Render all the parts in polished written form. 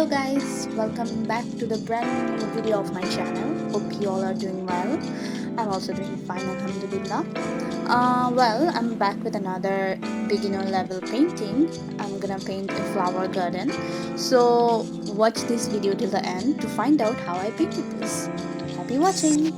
Hello guys, welcome back to the brand new video of my channel. Hope you all are doing well. I'm also doing fine, alhamdulillah. I'm back with another beginner level painting. I'm gonna paint a flower garden. So watch this video till the end to find out how I painted this. Happy watching!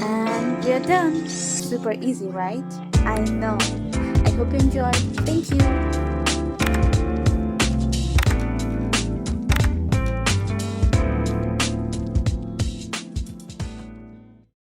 And we're done. Super easy, right? I know. I hope you enjoyed. Thank you.